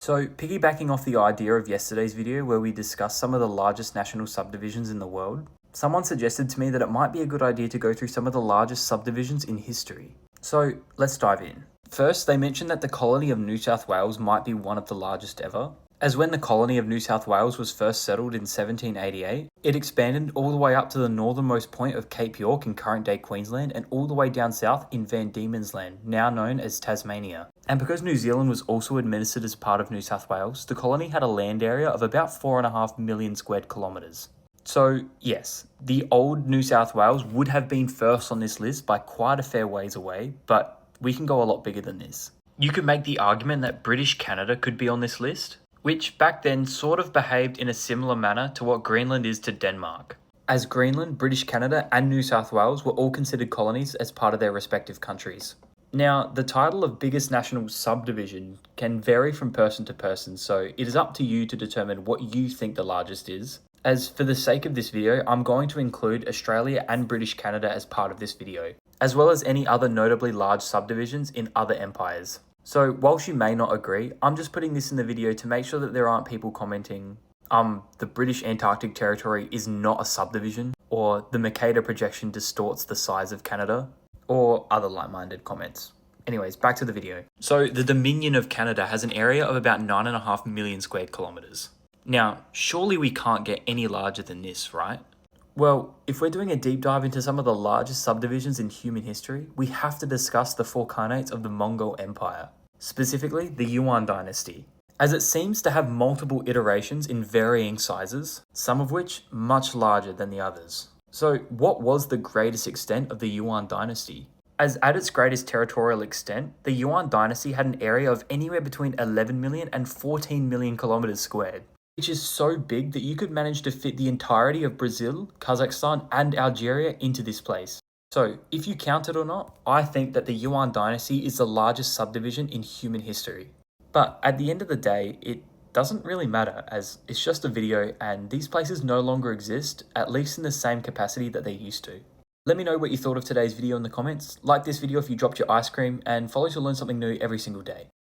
So, piggybacking off the idea of yesterday's video where we discussed some of the largest national subdivisions in the world, someone suggested to me that it might be a good idea to go through some of the largest subdivisions in history. So, let's dive in. First, they mentioned that the colony of New South Wales might be one of the largest ever, as when the colony of New South Wales was first settled in 1788, it expanded all the way up to the northernmost point of Cape York in current-day Queensland and all the way down south in Van Diemen's Land, now known as Tasmania. And because New Zealand was also administered as part of New South Wales, the colony had a land area of about 4.5 million square kilometres. So yes, the old New South Wales would have been first on this list by quite a fair ways away, but we can go a lot bigger than this. You could make the argument that British Canada could be on this list, which back then sort of behaved in a similar manner to what Greenland is to Denmark. As Greenland, British Canada and New South Wales were all considered colonies as part of their respective countries. Now, the title of biggest national subdivision can vary from person to person, so it is up to you to determine what you think the largest is. As for the sake of this video, I'm going to include Australia and British Canada as part of this video, as well as any other notably large subdivisions in other empires. So whilst you may not agree, I'm just putting this in the video to make sure that there aren't people commenting, the British Antarctic Territory is not a subdivision, or the Mercator projection distorts the size of Canada, or other like-minded comments. Anyways, back to the video. So the Dominion of Canada has an area of about 9.5 million square kilometres. Now, surely we can't get any larger than this, right? Well, if we're doing a deep dive into some of the largest subdivisions in human history, we have to discuss the four khanates of the Mongol Empire, specifically the Yuan dynasty, as it seems to have multiple iterations in varying sizes, some of which much larger than the others. So what was the greatest extent of the Yuan dynasty? As at its greatest territorial extent, the Yuan dynasty had an area of anywhere between 11 million and 14 million kilometers squared, which is so big that you could manage to fit the entirety of Brazil, Kazakhstan, and Algeria into this place. So, if you count it or not, I think that the Yuan dynasty is the largest subdivision in human history. But at the end of the day, it doesn't really matter, as it's just a video and these places no longer exist, at least in the same capacity that they used to. Let me know what you thought of today's video in the comments, like this video if you dropped your ice cream, and follow to learn something new every single day.